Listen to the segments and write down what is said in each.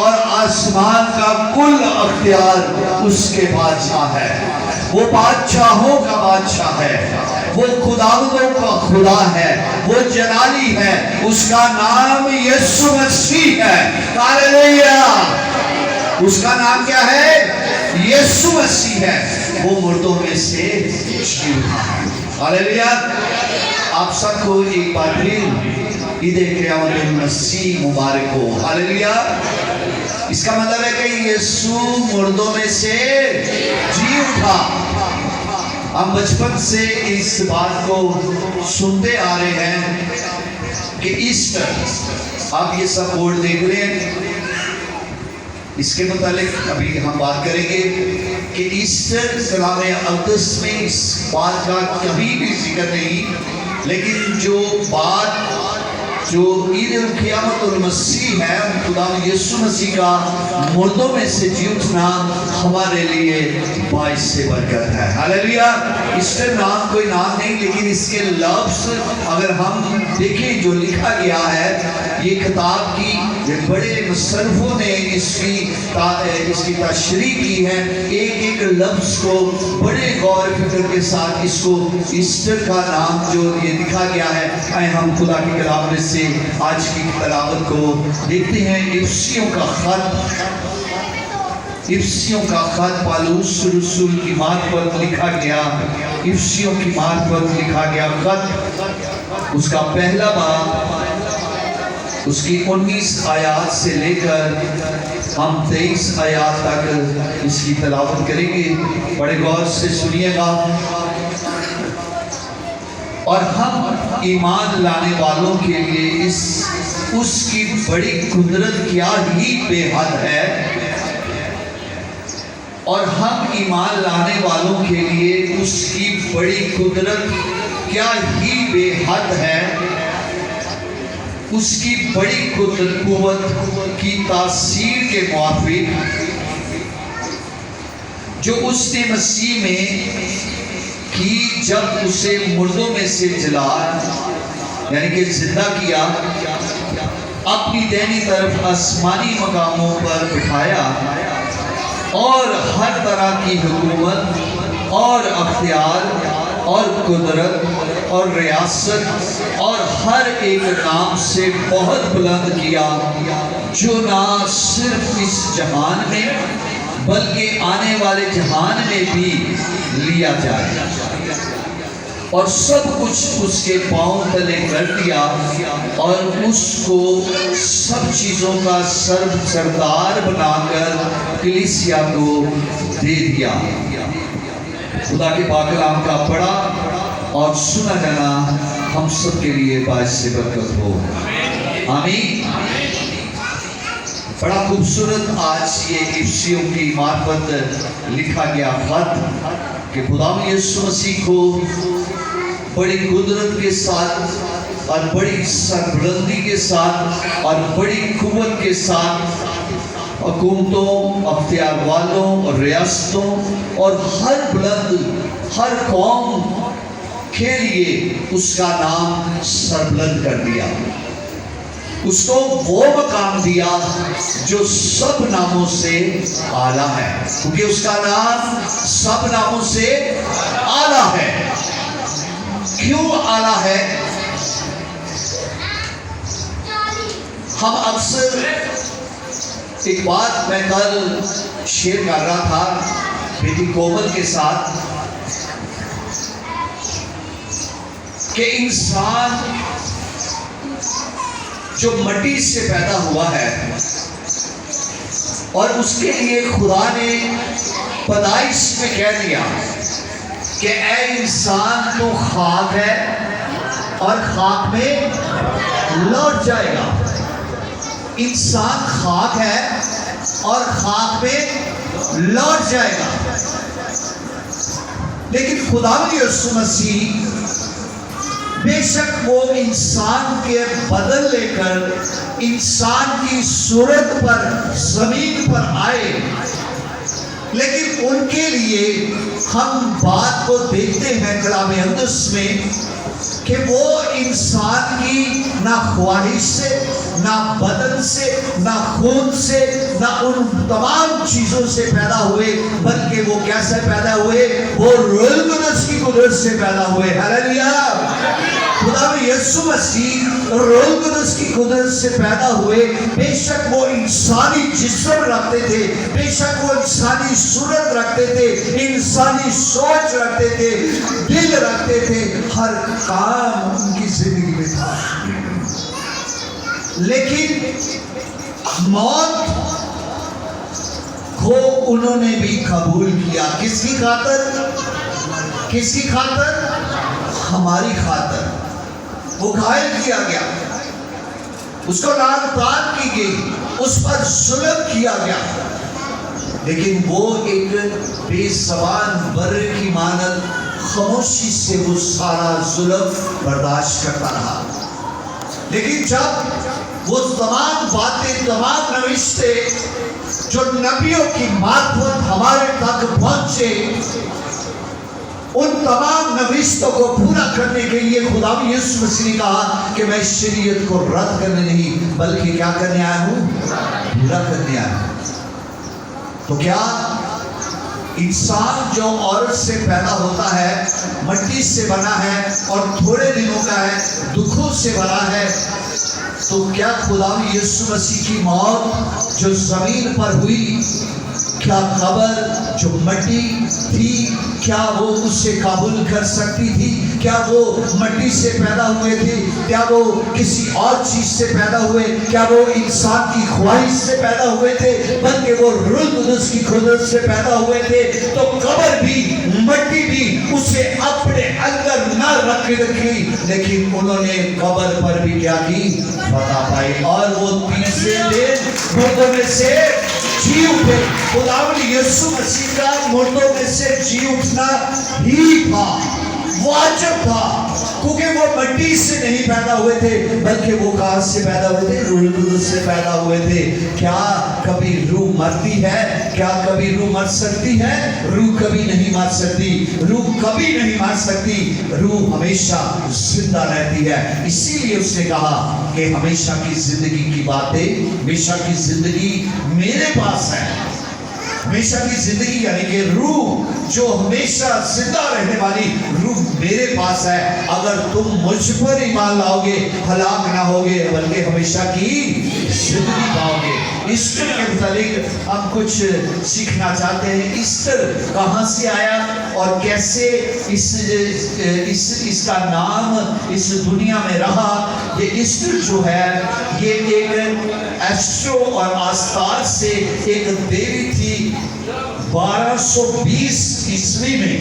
اور آسمان کا کل اختیار اس کے بادشاہ ہے. وہ بادشاہوں کا بادشاہ ہے، وہ خداوندوں کا خدا ہے، وہ جلالی ہے. اس کا نام یسوع مسیح ہے. ہاللیلویا. اس کا نام کیا ہے؟ یسوع مسیح ہے. وہ مردوں میں سے جی اٹھا ہے. ہاللیلویا. آپ سب کو ایک بار پھر عید قیامت المسیح مبارک ہو. ہاللیلویا. اس کا مطلب ہے کہ یسوع مردوں میں سے جی اٹھا. ہم بچپن سے اس بات کو سنتے آ رہے ہیں کہ ایسٹر، آپ یہ سب بورڈ دیکھ رہے ہیں، اس کے متعلق ابھی ہم بات کریں گے کہ ایسٹر کلام اقدس میں اس بات کا کبھی بھی ذکر نہیں، لیکن جو بات جو عید قیامت المسیح ہے، خدا یسوع مسیح کا مردوں میں سے جی اٹھنا ہمارے لیے باعث سے برکت ہے. ہاللیلویا. ایسٹر نام کوئی نام نہیں، لیکن اس کے لفظ اگر ہم دیکھیں جو لکھا گیا ہے، یہ کتاب کی بڑے مصنفوں نے اس کی تشریح کی ہے. ایک ایک لفظ کو بڑے غور فکر کے ساتھ اس کو ایسٹر کا نام جو یہ لکھا گیا ہے. آئے ہم خدا کی کلام میں سے آج کی تلاوت کو دیکھتے ہیں. افسیوں کا خط پالوس رسول کی مارفت لکھا گیا. افسیوں کی مارفت لکھا گیا خط، اس کا پہلا باب، اس کی 19 آیات سے لے کر ہم 23 آیات تک اس کی تلاوت کریں گے. بڑے غور سے سنیے گا. اور ہم ایمان لانے والوں کے لیے اس کی بڑی قدرت کیا ہی بے حد ہے. اور ہم ایمان لانے والوں کے لیے اس کی بڑی قدرت کیا ہی بے حد ہے. اس کی بڑی قوت کی تاثیر کے موافق جو اس نے مسیح میں کی جب اسے مردوں میں سے جلا، یعنی کہ زندہ کیا، اپنی دائنی طرف آسمانی مقاموں پر بٹھایا، اور ہر طرح کی حکومت اور اختیار اور قدرت اور ریاست اور ہر ایک نام سے بہت بلند کیا، جو نہ صرف اس جہان میں بلکہ آنے والے جہان میں بھی لیا جائے، اور سب کچھ اس کے پاؤں تلے کر دیا، اور اس کو سب چیزوں کا سردار بنا کر کلیسیا کو دے دیا. خدا کے پاک کلام کا پڑھا اور سنا جانا ہم سب کے لیے باعث سے برکت ہو. آمین. بڑا خوبصورت آج یہ افسیوں کی مارفت لکھا گیا خط کہ خدا یسوع مسیح کو بڑی قدرت کے ساتھ اور بڑی سربلندی کے ساتھ اور بڑی قوت کے ساتھ حکومتوں، اختیار والوں اور ریاستوں اور ہر بلند ہر قوم کے لیے اس کا نام سربلند کر دیا. اس کو وہ مقام دیا جو سب ناموں سے اعلیٰ ہے، کیونکہ اس کا نام سب ناموں سے اعلیٰ ہے. کیوں اعلیٰ ہے؟ ہم اکثر ایک بات میں کل شیئر کر رہا تھا بیٹی کومل کے ساتھ کہ انسان جو مٹی سے پیدا ہوا ہے اور اس کے لیے خدا نے پیدائش میں کہہ دیا کہ اے انسان تو خاک ہے اور خاک میں لوٹ جائے گا. انسان خاک ہے اور خاک میں لوٹ جائے گا. لیکن خدا یسوع مسیح بے شک وہ انسان کے بدل لے کر انسان کی صورت پر زمین پر آئے، لیکن ان کے لیے ہم بات کو دیکھتے ہیں کلام مقدس میں کہ وہ انسان کی نہ خواہش سے، نہ بدن سے، نہ خون سے، نہ ان تمام چیزوں سے پیدا ہوئے، بلکہ وہ کیسے پیدا ہوئے؟ وہ روح القدس کی قدرت سے پیدا ہوئے۔ ہلیلویا! خدا یسوع مسیح روح القدس کی قدرت سے پیدا ہوئے۔ بے شک وہ انسانی جسم رکھتے تھے، بے شک وہ انسانی صورت رکھتے تھے، انسانی سوچ رکھتے تھے، دل رکھتے تھے، ہر کام ان کی زندگی میں تھا، لیکن موت کو انہوں نے بھی قبول کیا۔ کس کی خاطر؟ کس کی خاطر؟ ہماری خاطر۔ وہ گھائل کیا گیا، اس کو لعن طار کی گئی، اس پر ظلم کیا گیا، لیکن وہ ایک بے زبان بر کی مانند خاموشی سے وہ سارا ظلم برداشت کرتا رہا۔ لیکن جب وہ تمام باتیں، تمام نوشتے جو نبیوں کی معرفت ہمارے تک پہنچے، ان تمام نوشتوں کو پورا کرنے کے لیے خدا یسوع مسیح نے کہا کہ میں شریعت کو رد کرنے نہیں بلکہ کیا کرنے آیا ہوں؟ پورا کرنے آیا ہوں۔ تو کیا انسان جو عورت سے پیدا ہوتا ہے، مٹی سے بنا ہے اور تھوڑے دنوں کا ہے، دکھوں سے بنا ہے، تو کیا خدا یسوع مسیح کی موت جو زمین پر ہوئی، کیا قبر جو مٹی تھی، کیا وہ اس سے قبول کر سکتی تھی؟ کیا وہ مٹی سے پیدا ہوئے تھے؟ کیا وہ کسی اور چیز سے پیدا ہوئے؟ کیا وہ انسان کی خواہش سے پیدا ہوئے تھے؟ بلکہ وہ روح القدس کی قدرت سے پیدا ہوئے تھے۔ تو قبر بھی، مٹی بھی اسے اپنے اندر نہ رکھی، لیکن انہوں نے قبر پر بھی کیا کی؟ فتح پائی، اور وہ تیسرے دن مردوں میں سے جی اٹھے۔ خداوند یسوع مسیح کا مردوں میں سے جی اٹھنا ہی تھا، واجب تھا، کیونکہ وہ مٹی سے نہیں پیدا ہوئے تھے بلکہ وہ کہاں سے پیدا ہوئے تھے؟ روح القدس سے پیدا ہوئے تھے۔ کیا کبھی روح مرتی ہے؟ کیا کبھی روح مر سکتی ہے؟ روح کبھی نہیں مر سکتی، روح کبھی نہیں مر سکتی، روح ہمیشہ زندہ رہتی ہے۔ اسی لیے اس نے کہا کہ ہمیشہ کی زندگی کی باتیں، ہمیشہ کی زندگی میرے پاس ہے۔ ہمیشہ کی زندگی یعنی کہ روح جو ہمیشہ زندہ رہنے والی روح میرے پاس ہے۔ اگر تم مجھ پر ایمان لاؤ گے ہلاک نہ ہوگے بلکہ ہمیشہ کی زندگی پاؤ گے۔ ایسٹر کے متعلق ہم کچھ سیکھنا چاہتے ہیں۔ ایسٹر کہاں سے آیا اور کیسے اس کا نام اس دنیا میں رہا؟ یہ ایسٹر جو ہے یہ ایک ایسٹرو اور آستار سے ایک دیوی تھی۔ 1220 عیسوی میں،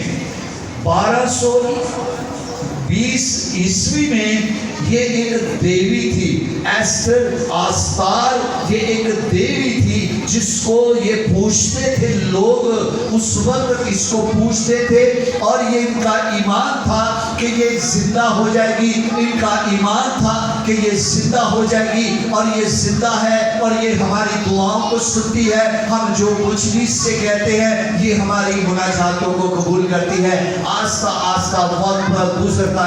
1220 عیسوی میں یہ ایک دیوی تھی۔ ایسٹر آستار یہ ایک دیوی تھی جس کو یہ پوچھتے تھے لوگ، اس وقت اس کو پوچھتے تھے، اور یہ ان کا ایمان تھا کہ یہ زندہ ہو جائے گی، ان کا ایمان تھا کہ یہ زندہ ہو جائے گی، اور یہ زندہ ہے اور یہ ہماری دعاؤں کو سنتی ہے۔ ہم جو کچھ بھی اس سے کہتے ہیں یہ ہماری مناجاتوں کو قبول کرتی ہے۔ آہستہ آہستہ وقت گزرتا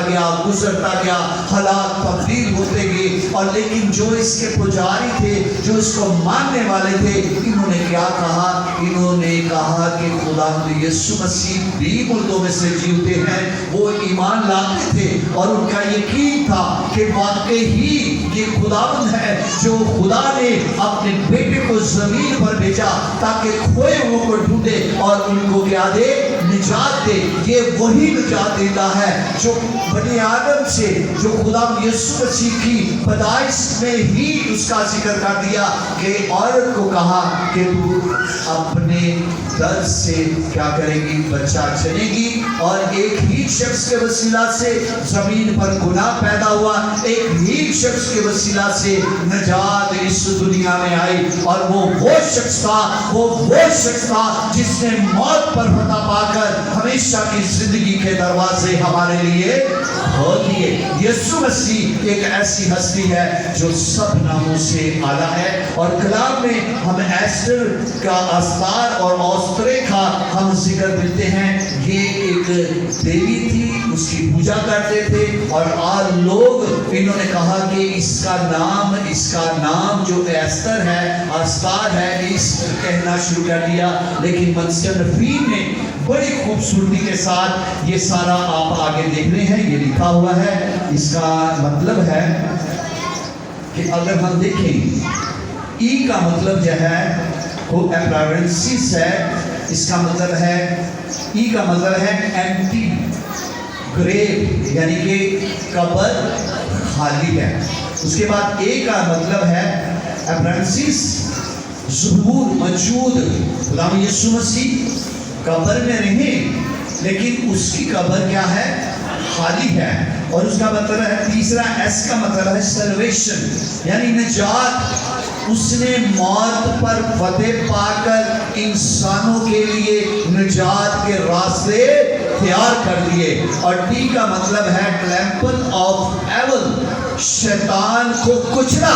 گیا، حالات تبدیل ہوتے گئے، اور لیکن جو اس کے پجاری تھے، جو اس کو ماننے والے تھے، انہوں نے کیا کہا؟ انہوں نے کہا کہ خداوند یسوع مسیح بھی مردوں میں سے جی اٹھے ہیں۔ وہ ایمان لاتے تھے اور ان کا یقین تھا کہ واقعی ہی یہ خداوند ہے جو خدا نے اپنے بیٹے کو زمین پر بھیجا تاکہ کھوئے ہوئے کو ڈھونڈے اور ان کو کیا دے؟ نجات دے۔ یہ وہی نجات دیتا ہے جو بنی آدم سے، جو خداوند یسوع مسیح کی پیدائش میں ہی اس کا ذکر کر دیا کہ عورت کو کہا کہ تو اپنے درد سے کیا کرے گی؟ بچہ جنے گی، اور ایک ہی شخص کے وسیلہ سے زمین پر گناہ پیدا ہوا، ایک ہی شخص کے وسیلہ سے نجات اس دنیا میں آئی، اور وہ شخص تھا جس نے موت پر فتح پا کر ہمیشہ کی زندگی کے دروازے ہمارے لیے کھول دیے۔ یسوع مسیح ایک ایسی ہستی ہے جو سب ناموں سے اعلیٰ ہے، اور کلام میں ہم ایسٹر کا استار اور اوسترے کا ہم ذکر ملتے ہیں. یہ ایک دیوی تھی, اس کی پوجا کرتے تھے, اور لوگ انہوں نے کہا کہ اس کا نام جو ایسٹر ہے, استار ہے, اس کہنا شروع کر دیا. لیکن مصنفین نے بڑی خوبصورتی کے ساتھ یہ سارا آپ آگے دیکھ رہے ہیں, یہ لکھا ہوا ہے. اس کا مطلب ہے کہ اگر ہم دیکھیں, ای کا مطلب جو ہے وہ اپیرنسز ہے. اس کا مطلب ہے, ای کا مطلب ہے ایمٹی گریو, یعنی کہ قبر خالی ہے. اس کے بعد اے کا مطلب ہے اپیرنسز, ظہور, موجود. خدا یسوع مسیح قبر میں نہیں, لیکن اس کی قبر کیا ہے, خالی ہے. اور اس کا مطلب ہے تیسرا, ایس کا مطلب ہے سلویشن, یعنی نجات. اس نے موت پر فتح پا کر انسانوں کے لیے نجات کے راستے تیار کر دیے. اور ٹی کا مطلب ہے ٹرمپل آف ایول, شیطان کو کچلا,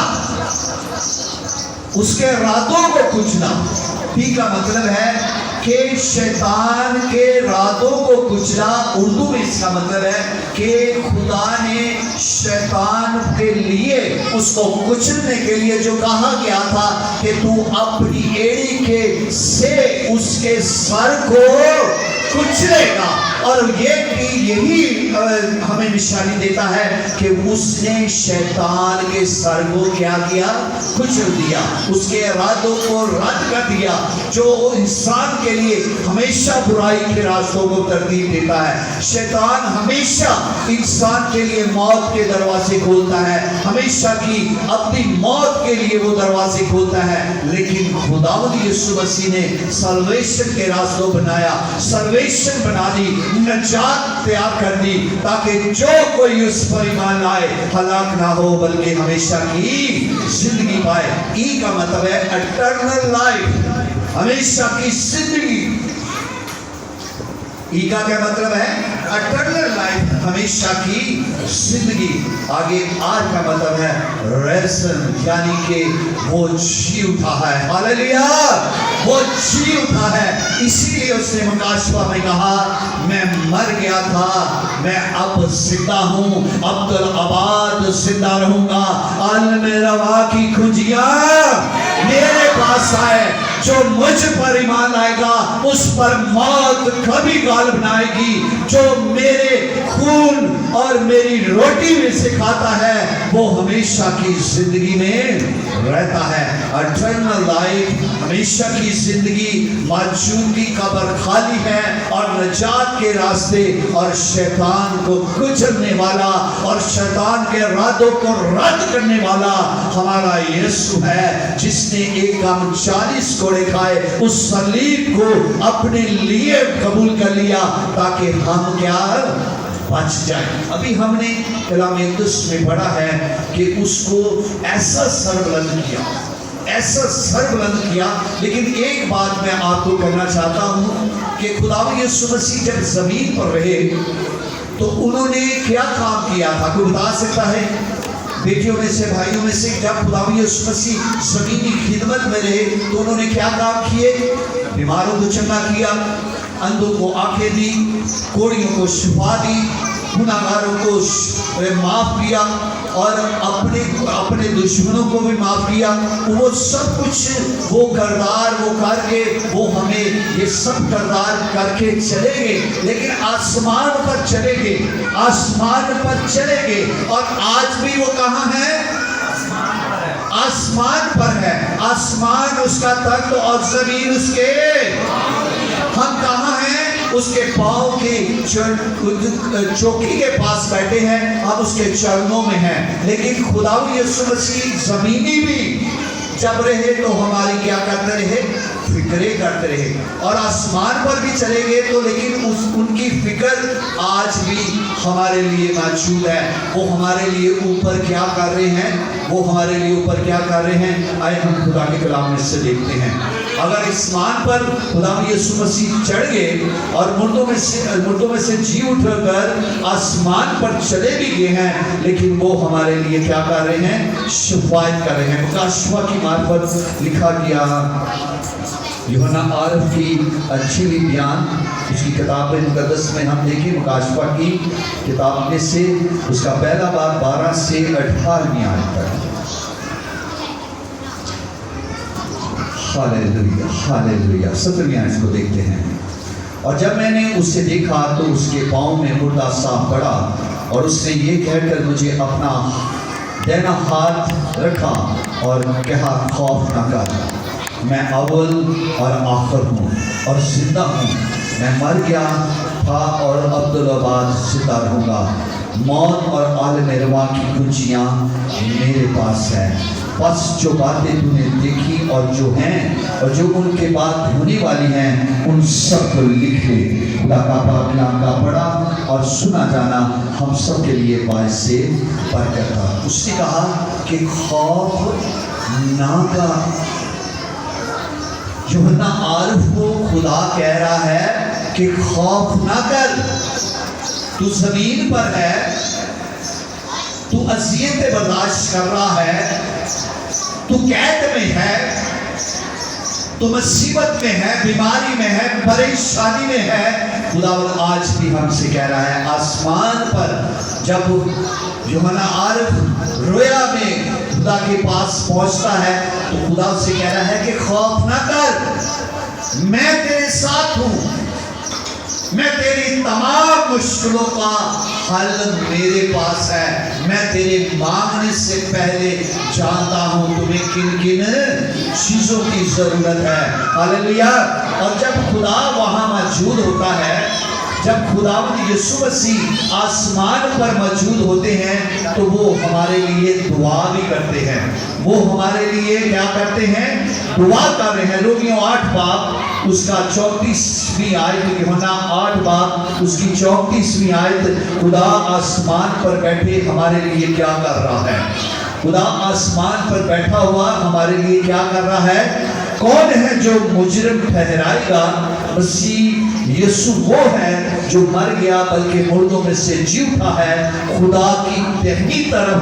اس کے ارادوں کو کچلا. ٹی کا مطلب ہے کہ شیطان کے ارادوں کو کچلا. اردو میں اس کا مطلب ہے کہ خدا نے شیطان کے لیے, اس کو کچلنے کے لیے جو کہا گیا تھا کہ تو اپنی ایڑی کے سے اس کے سر کو کچلے گا. اور یہی ہمیں نشانی دیتا ہے کہ اس نے شیطان کے سر کو کیا کیا, کچل دیا, اس کے ارادوں کو رد کر دیا, جو انسان کے لیے ہمیشہ برائی کے راستوں کو ترتیب دیتا ہے. شیطان ہمیشہ انسان کے لیے موت کے دروازے کھولتا ہے, ہمیشہ کی اپنی موت کے لیے وہ دروازے کھولتا ہے. لیکن خداوند یسوع مسیح نے سلویشن کے راستوں بنایا, سلویشن بنا دی, نجات تیار کر دی, تاکہ جو کوئی اس پر ایمان لائے ہلاک نہ ہو بلکہ ہمیشہ کی زندگی پائے. ای کا مطلب ہے اٹرنل لائف, ہمیشہ کی زندگی. ای کا کیا مطلب ہے, اٹرنل لائف, ہمیشہ کی زندگی. آگے آر کا مطلب ہے ریزن, یعنی کہ وہ جی اٹھا ہے. ہاللیلویا, وہ جی اٹھا ہے. اسی لیے اس نے مکاشفہ میں کہا, میں مر گیا تھا, میں اب زندہ ہوں, عبدالآباد زندہ رہوں گا. عالم روا کی کھجیاں میرے پاس آئے, جو مجھ پر ایمان لائے گا اس پر موت کبھی غالب نہ آئے گی. جو میرے خون اور میری روٹی میں سے کھاتا ہے وہ ہمیشہ کی زندگی میں رہتا ہے. اٹرنل لائف, ہمیشہ کی زندگی. موجودگی قبر خالی ہے, اور نجات کے راستے, اور شیطان کو کچلنے والا اور شیطان کے ارادوں کو رد کرنے والا ہمارا یسوع ہے, جس نے ایک کام 40 کوڑے کھائے, اس صلیب کو اپنے لیے قبول کر لیا تاکہ ہم کیا بچ جائیں. ابھی ہم نے کلام اقدس میں پڑھا ہے کہ اس کو ایسا سر بلند کیا, ایسا سر بلند کیا. لیکن ایک بات میں آپ کو کہنا چاہتا ہوں کہ خداوند یسوع مسیح جب زمین پر رہے تو انہوں نے کیا کام کیا تھا, کوئی بتا سکتا ہے؟ بیٹیوں میں سے, بھائیوں میں سے, جب خداوند یسوع مسیح زمینی خدمت میں رہے تو انہوں نے کیا کام کیے؟ بیماروں کو چنگا کیا, اندھوں کو آنکھیں دی, کوڑیوں کو شفا دی, گناہگاروں کو معاف کیا, اور اپنے دشمنوں کو بھی معاف کیا. وہ سب کچھ وہ کردار وہ کر کے وہ ہمیں یہ سب کردار کر کے چلے گئے. لیکن آسمان پر چلے گئے, آسمان پر چلے گئے, اور آج بھی وہ کہاں ہے؟ آسمان پر ہے. آسمان اس کا تخت اور زمین اس کے. ہم کہاں ہیں؟ اس کے پاؤں کی چوکی کے پاس بیٹھے ہیں, ہم اس کے چرنوں میں ہیں. لیکن خداوند یسوع مسیح زمینی بھی جب رہے تو ہماری کیا کرتے رہے؟ فکریں کرتے رہے. اور آسمان پر بھی چلے گئے تو لیکن ان کی فکر آج بھی ہمارے لیے موجود ہے. وہ ہمارے لیے اوپر کیا کر رہے ہیں؟ وہ ہمارے لیے اوپر کیا کر رہے ہیں؟ آئے ہم خدا کے کلام میں سے دیکھتے ہیں. اگر اسمان پر خدا یسوع مسیح چڑھ گئے اور مردوں میں سے جی اٹھ کر آسمان پر چلے بھی گئے ہیں، لیکن وہ ہمارے لیے کیا کر رہے ہیں؟ شفاعت کر رہے ہیں۔ مکاشفہ کی معرفت لکھا گیا، یوحنا عارف کی انجیلی بیان، اس کی کتاب مقدس میں ہم دیکھیں مکاشفہ کی کتاب میں سے اس کا پہلا باب 12 سے 18 آیت تک۔ ہاللیلویہ ہاللیلویہ، 17 آیت کو دیکھتے ہیں۔ اور جب میں نے اسے دیکھا تو اس کے پاؤں میں مردہ سانپ پڑا، اور اس نے یہ کہہ کر مجھے اپنا دائنا ہاتھ رکھا اور کہا، خوف نہ کر، میں اول اور آخر ہوں اور زندہ ہوں۔ میں مر گیا تھا اور عبدالآباد زندہ رہوں گا۔ موت اور عالم رواں کی کنجیاں میرے پاس ہیں۔ پس جو باتیں تو نے دیکھی اور جو ہیں اور جو ان کے بعد ہونے والی ہیں، ان سب کو لکھ لے۔ خدا کا پاک کلام کا پڑھا اور سنا جانا ہم سب کے لیے باعث سے برکت تھا۔ اس نے کہا کہ خوف نہ کر۔ یوحنا عارف کو خدا کہہ رہا ہے کہ خوف نہ کر، تو زمین پر ہے، تو اذیتیں برداشت کر رہا ہے، تو قید میں ہے، تو مصیبت میں ہے، بیماری میں ہے، پریشانی میں ہے۔ خداوند آج بھی ہم سے کہہ رہا ہے، آسمان پر جب یوحنا عارف رویا میں خدا کے پاس پہنچتا ہے تو خدا سے کہہ رہا ہے کہ خوف نہ کر، میں تیرے ساتھ ہوں، میں تیری تمام مشکلوں کا حل میرے پاس ہے، میں تیرے مانگنے سے پہلے جانتا ہوں تمہیں کن کن چیزوں کی ضرورت ہے۔ ہاللیلویہ۔ اور جب خدا وہاں موجود ہوتا ہے، جب خداوند یسوع مسیح آسمان پر موجود ہوتے ہیں تو وہ ہمارے لیے دعا بھی کرتے ہیں۔ وہ ہمارے لیے کیا کرتے ہیں؟ دعا کر رہے ہیں۔ رومیو 8 باب اس کا 34ویں آیت، یوحنا 8 باب اس کی 34ویں آیت، خدا آسمان پر بیٹھے ہمارے لیے کیا کر رہا ہے؟ خدا آسمان پر بیٹھا ہوا ہمارے لیے کیا کر رہا ہے؟ کون ہے جو مجرم ٹھہرائے گا؟ مسیح یسوع وہ ہے جو مر گیا بلکہ مردوں میں سے جی اٹھا ہے، خدا کی دہنی طرف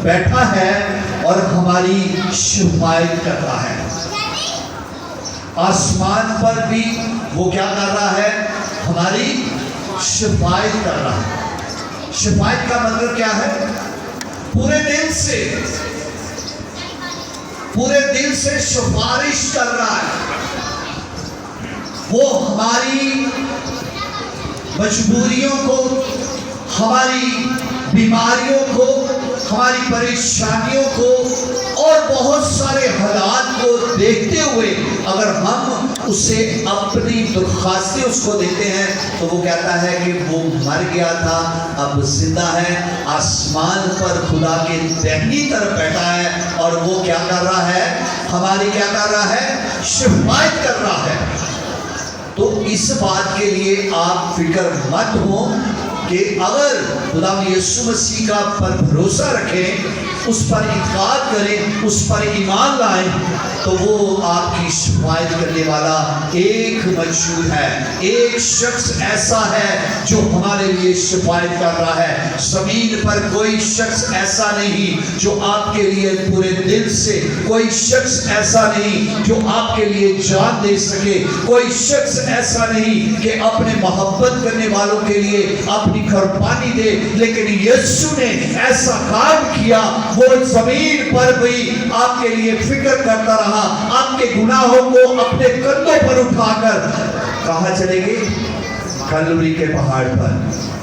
بیٹھا ہے اور ہماری شفاعت کرتا ہے۔ آسمان پر بھی وہ کیا کر رہا ہے؟ ہماری شفاعت کر رہا ہے۔ شفاعت کا مطلب کیا ہے؟ پورے دل سے سفارش کر رہا ہے۔ وہ ہماری مجبوریوں کو، ہماری بیماریوں کو، ہماری پریشانیوں کو اور بہت سارے حالات کو دیکھتے ہوئے اگر ہم اسے اپنی درخواستیں اس کو دیتے ہیں تو وہ کہتا ہے کہ وہ مر گیا تھا، اب زندہ ہے، آسمان پر خدا کے دہنی طرف بیٹھا ہے، اور وہ کیا کر رہا ہے؟ ہماری کیا کر رہا ہے؟ شفاعت کر رہا ہے۔ تو اس بات کے لیے آپ فکر مت ہو کہ اگر خدا یسوع مسیح کا پر بھروسہ رکھیں، اس پر اعتقاد کریں، اس پر ایمان لائیں، تو وہ آپ کی شفاعت کرنے والا ایک موجود ہے۔ ایک شخص ایسا ہے جو ہمارے لیے شفاعت کر رہا ہے۔ زمین پر کوئی شخص ایسا نہیں جو آپ کے لیے پورے دل سے، کوئی شخص ایسا نہیں جو آپ کے لیے جان دے سکے، کوئی شخص ایسا نہیں کہ اپنے محبت کرنے والوں کے لیے اپنی قربانی دے، لیکن یسوع نے ایسا کام کیا۔ وہ زمین پر بھی آپ کے لیے فکر کرتا رہا، آپ کے گناہوں کو اپنے کندھوں پر اٹھا کر کہاں چلے گئے؟ کلوری کے پہاڑ پر۔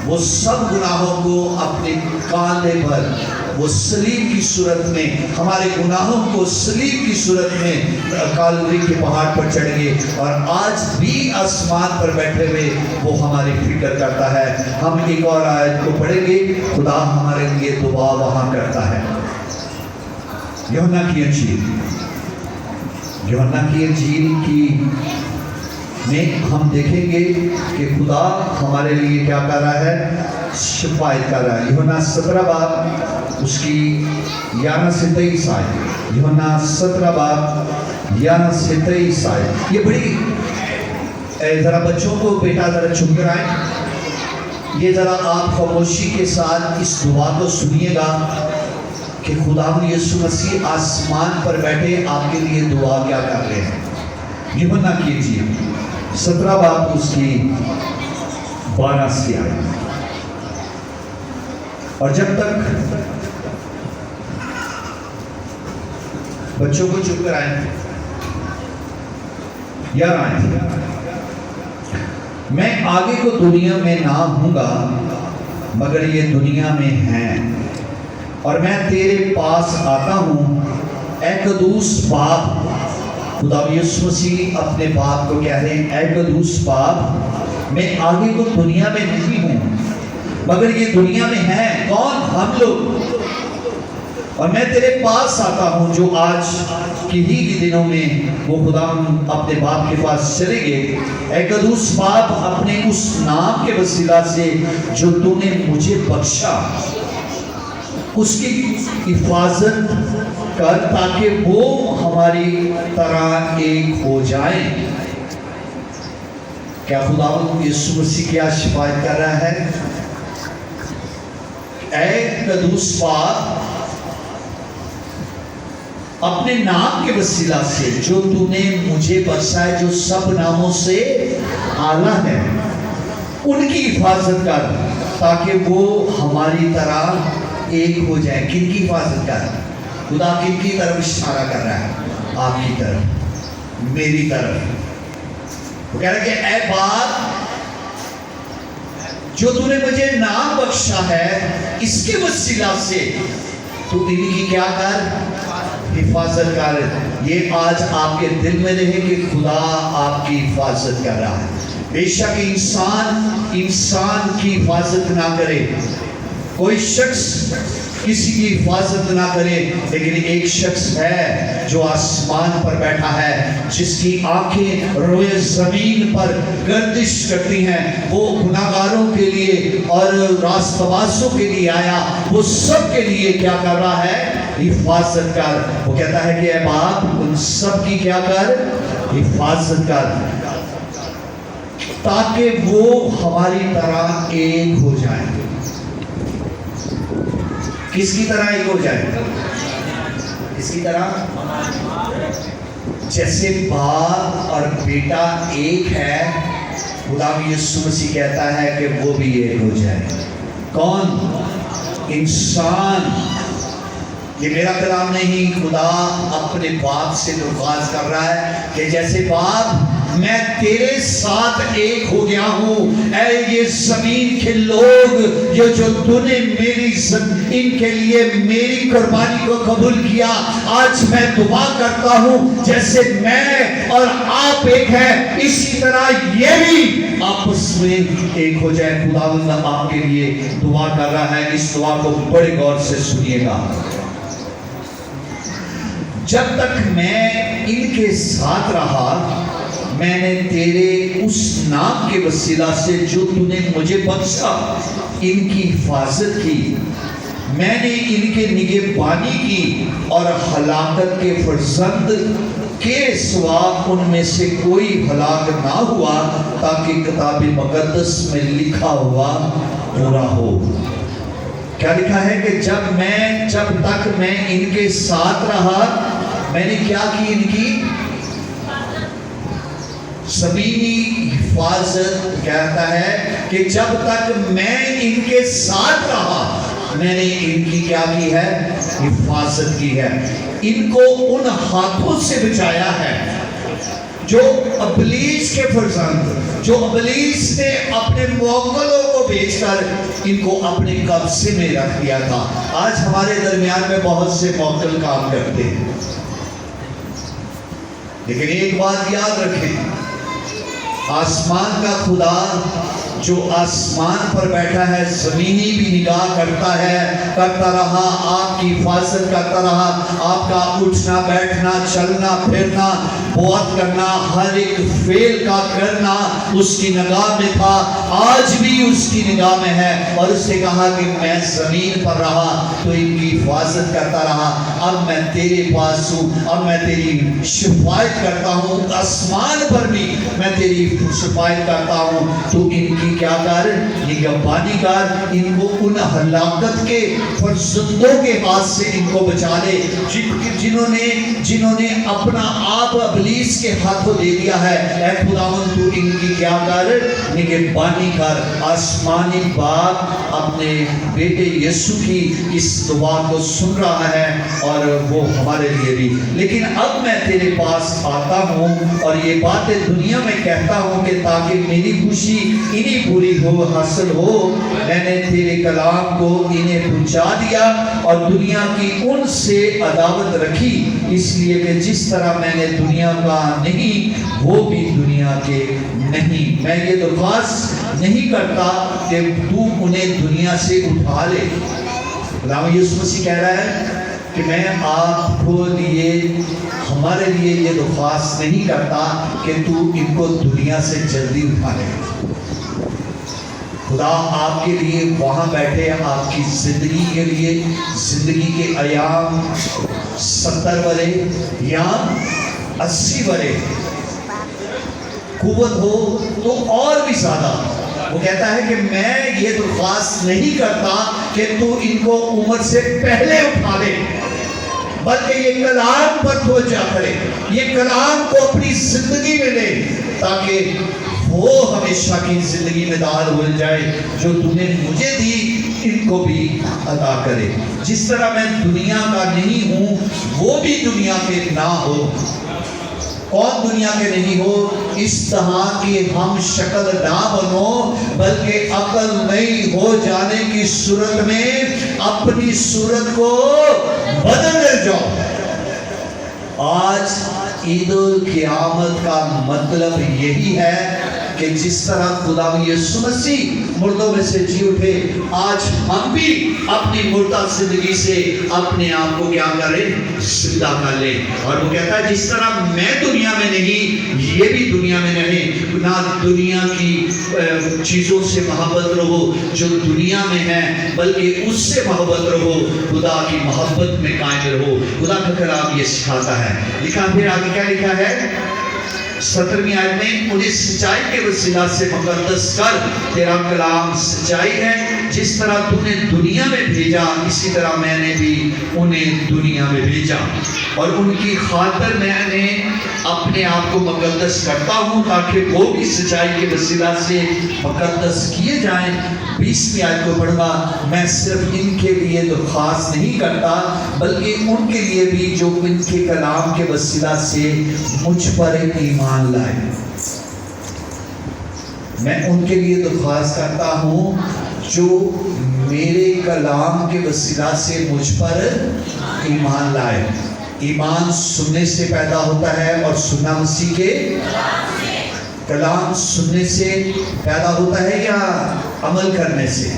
وہ سب گناہوں کو اپنے کاندھے پر، وہ صلیب کی صورت میں، ہمارے گناہوں کو صلیب کی صورت میں کلوری کے پہاڑ پر چڑھ گئے، اور آج بھی آسمان پر بیٹھے ہوئے وہ ہماری فکر کرتا ہے۔ ہم ایک اور آیت کو پڑھیں گے، خدا ہمارے لیے دعا وہاں کرتا ہے۔ یوحنا کی انجیل میں ہم دیکھیں گے کہ خدا ہمارے لیے کیا کر رہا ہے؟ شفاعت کر رہا ہے۔ یوحنا 17 باب اس کی 11 سے 23 آیت، یوحنا 17 باب 11 سے 23 آیت. یہ بڑی ذرا بچوں کو بیٹا ذرا چھپ کر آئیں. یہ ذرا آپ خاموشی کے ساتھ اس دعا کو سنیے گا کہ خدا یسوع مسیح آسمان پر بیٹھے آپ کے لیے دعا کیا کر رہے ہیں. یوحنا کیجیے 17 باب اس کی 12 سے آیت. اور جب تک بچوں کو چپ کر آئیں. 11 آیت. میں آگے کو دنیا میں نہ ہوں گا مگر یہ دنیا میں ہیں، اور میں تیرے پاس آتا ہوں اے قدوس باپ. خدا یسوع مسیح اپنے باپ کو کہہ رہے ہیں اے قدوس باپ، میں آگے کو دنیا میں نہیں ہوں مگر یہ دنیا میں ہیں. کون؟ ہم لوگ. اور میں تیرے پاس آتا ہوں. جو آج کی ہی کے دنوں میں وہ خدا اپنے باپ کے پاس چلے گئے. اے قدوس باپ، اپنے اس نام کے وسیلہ سے جو تو نے مجھے بخشا اس کی حفاظت کر تاکہ وہ ہماری طرح ایک ہو جائیں. کیا خدا یسوع مسیح کیا شفاعت کر رہا ہے؟ اے قدوس باپ، اپنے نام کے وسیلہ سے جو تو نے مجھے بخشا ہے، جو سب ناموں سے اعلیٰ ہے، ان کی حفاظت کر تاکہ وہ ہماری طرح ایک ہو جائے. کن کی حفاظت کر؟ خدا کن کی طرف اشارہ کر رہا ہے؟ آپ کی طرف، میری طرف. وہ کہہ رہا ہے کہ اے باپ، جو تو نے مجھے نام بخشا ہے اس کے وسیلہ سے تو ان کی کیا کر؟ حفاظت کر. یہ آج آپ کے دل میں رہے کہ خدا آپ کی حفاظت کر رہا ہے. بے شک انسان کی حفاظت نہ کرے، کوئی شخص کسی کی حفاظت نہ کرے، لیکن ایک شخص ہے جو آسمان پر بیٹھا ہے، جس کی آنکھیں روئے زمین پر گردش کرتی ہیں. وہ گناہگاروں کے لیے اور راست بازوں کے لیے آیا. وہ سب کے لیے کیا کر رہا ہے؟ حفاظت کر. وہ کہتا ہے کہ اے باپ، ان سب کی کیا کر؟ حفاظت کر تاکہ وہ ہماری طرح ایک ہو جائیں. کس کی طرح ایک ہو جائے؟ اس کی طرح جیسے باپ اور بیٹا ایک ہے، خدا یسوع مسیح کہتا ہے کہ وہ بھی ایک ہو جائے. کون؟ انسان. یہ میرا کلام نہیں، خدا اپنے باپ سے درخواست کر رہا ہے کہ جیسے باپ میں تیرے ساتھ ایک ہو گیا ہوں، اے یہ زمین کے لوگ یہ جو تو نے ان کے لیے میری قربانی کو قبول کیا، آج میں دعا کرتا ہوں جیسے میں اور آپ ایک ہیں، اسی طرح یہ بھی آپس میں ایک ہو جائے. خدا آپ کے لیے دعا کر رہا ہے. اس دعا کو بڑے غور سے سنیے گا. جب تک میں ان کے ساتھ رہا، میں نے تیرے اس نام کے وسیلہ سے جو تو نے مجھے بخشا ان کی حفاظت کی. میں نے ان کے نگہبانی کی اور ہلاکت کے فرزند کے سوا ان میں سے کوئی ہلاک نہ ہوا، تاکہ کتاب مقدس میں لکھا ہوا پورا ہو. کیا لکھا ہے کہ جب تک میں ان کے ساتھ رہا، میں نے کیا کی؟ ان کی زمینی حفاظت. کہتا ہے کہ جب تک میں ان کے ساتھ رہا، میں نے ان کی کیا کی ہے؟ حفاظت کی ہے. ان کو ان ہاتھوں سے بچایا ہے جو ابلیس کے فرزند، جو ابلیس نے اپنے موکلوں کو بھیج کر ان کو اپنے قبضے میں رکھ دیا تھا. آج ہمارے درمیان میں بہت سے موکل کام کرتے ہیں، لیکن ایک بات یاد رکھیں، آسمان کا خدا جو آسمان پر بیٹھا ہے زمینی بھی نگاہ کرتا رہا، آپ کی حفاظت کرتا رہا، آپ کا اٹھنا بیٹھنا چلنا پھرنا بات کرنا ہر ایک فعل کا کرنا اس کی نگاہ میں تھا، آج بھی اس کی نگاہ میں ہے۔ اور اس نے کہا کہ میں زمین پر رہا تو ان کی حفاظت کرتا رہا، اب میں تیرے پاس ہوں، اب میں تیری شفاعت کرتا ہوں، آسمان پر بھی میں تیری شفاعت کرتا ہوں، تو ان کی کیا کر، نگہبانی کر، ان کو ان ہلاکت کے فرزندوں کے ہاتھ سے ان کو بچا لے جنہوں نے اپنا آپ ابلیس کے ہاتھوں دے دیا ہے۔ اے خداوند تو ان کی کیا کر، نگہبانی کر۔ آسمانی باپ اپنے بیٹے یسوع کی اس دعا کو سن رہا ہے اور وہ ہمارے لیے بھی۔ لیکن اب میں تیرے پاس آتا ہوں اور یہ باتیں دنیا میں کہتا ہوں کہ تاکہ میری خوشی انہیں پوری ہو، حاصل ہو۔ میں نے تیرے کلام کو انہیں پہنچا دیا اور دنیا کی ان سے عداوت رکھی، اس لیے کہ جس طرح میں نے دنیا کا نہیں وہ بھی دنیا کے نہیں۔ میں یہ درخواست نہیں کرتا کہ تو انہیں دنیا سے اٹھا لے۔ خدا یسوع مسیح کہہ رہا ہے کہ میں آپ کو لیے ہمارے لیے یہ درخواست نہیں کرتا کہ تو ان کو دنیا سے جلدی اٹھا لے۔ خدا آپ کے لیے وہاں بیٹھے، آپ کی زندگی کے لیے، زندگی کے ایام 70 برے یا 80 برے قوت ہو تو اور بھی زیادہ۔ وہ کہتا ہے کہ میں یہ درخواست نہیں کرتا کہ تو ان کو عمر سے پہلے اٹھا لے، بلکہ یہ کلام پر توجہ کرے، یہ کلام کو اپنی زندگی میں لے تاکہ وہ ہمیشہ کی زندگی میں دار ہو جائے جو تو نے مجھے دی، ان کو بھی عطا کرے۔ جس طرح میں دنیا کا نہیں ہوں وہ بھی دنیا کے نہ ہو۔ کون دنیا کے نہیں ہو؟ اس طرح کی ہم شکل نہ بنو، بلکہ عقل نئی ہو جانے کی صورت میں اپنی صورت کو بدل جاؤ۔ آج عید القیامت کا مطلب یہی ہے کہ جس طرح خدا یسوع مسیح مردوں میں سے جی اٹھے، آج ہم بھی اپنی مردہ زندگی سے اپنے آپ کو کیا کریں، زندہ کر لیں۔ اور وہ کہتا ہے جس طرح میں دنیا میں نہیں یہ بھی دنیا میں نہیں، نہ دنیا کی چیزوں سے محبت رہو جو دنیا میں ہے، بلکہ اس سے محبت رہو، خدا کی محبت میں قائم رہو۔ خدا کا کلام یہ سکھاتا ہے۔ لکھا پھر آگے کیا لکھا ہے 17ویں آیت میں، انہیں سچائی کے وسیلہ سے مقدس کر، تیرا کلام سچائی ہے، جس طرح تو نے دنیا میں بھیجا اسی طرح میں نے بھی انہیں دنیا میں بھیجا، اور ان کی خاطر میں نے اپنے آپ کو مقدس کرتا ہوں تاکہ وہ بھی سچائی کے وسیلہ سے مقدس کیے جائیں۔ 20ویں آیت کو پڑھا، میں صرف ان کے لیے درخواست نہیں کرتا بلکہ ان کے لیے بھی جو ان کے کلام کے وسیلہ سے مجھ پر ایمان لائے۔ میں ان کے لیے درخواست کرتا ہوں جو میرے کلام کے وسیلہ سے مجھ پر ایمان لائے۔ ایمان سننے سے پیدا ہوتا ہے اور سننا مسیح کے کلام سننے سے پیدا ہوتا ہے یا عمل کرنے سے؟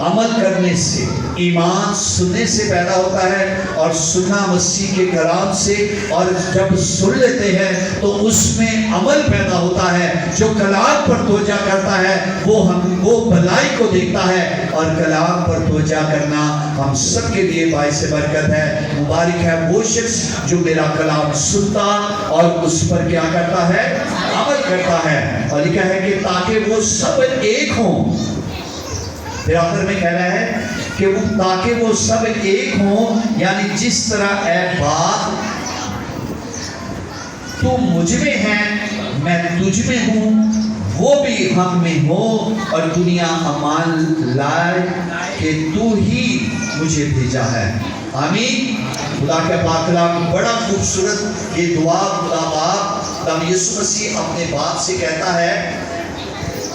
عمل کرنے سے۔ ایمان سننے سے پیدا ہوتا ہے اور سننا مسیح کے کلام سے، اور جب سن لیتے ہیں تو اس میں عمل پیدا ہوتا ہے۔ جو کلام پر توجہ کرتا ہے وہ بھلائی کو دیکھتا ہے، اور کلام پر توجہ کرنا ہم سب کے لیے باعث برکت ہے۔ مبارک ہے وہ شخص جو میرا کلام سنتا اور اس پر کیا کرتا ہے، عمل کرتا ہے۔ اور لکھا ہے کہ تاکہ وہ سب ایک ہوں۔ پھر آخر میں کہہ رہا ہے کہ تاکہ وہ سب ایک ہوں، یعنی جس طرح اے باپ تو مجھ میں ہے میں تجھ میں ہوں، وہ بھی ہم میں ہو، اور دنیا امان لائے کہ تو ہی مجھے بھیجا ہے۔ آمین۔ خدا کے پاک کلام بڑا خوبصورت یہ دعا خدا باپ تب یسوع مسیح اپنے باپ سے کہتا ہے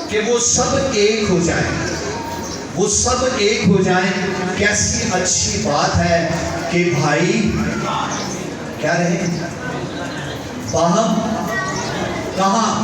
کہ وہ سب ایک ہو جائیں، وہ سب ایک ہو جائیں۔ کیسی اچھی بات ہے کہ بھائی کیا رہے باہم کہاں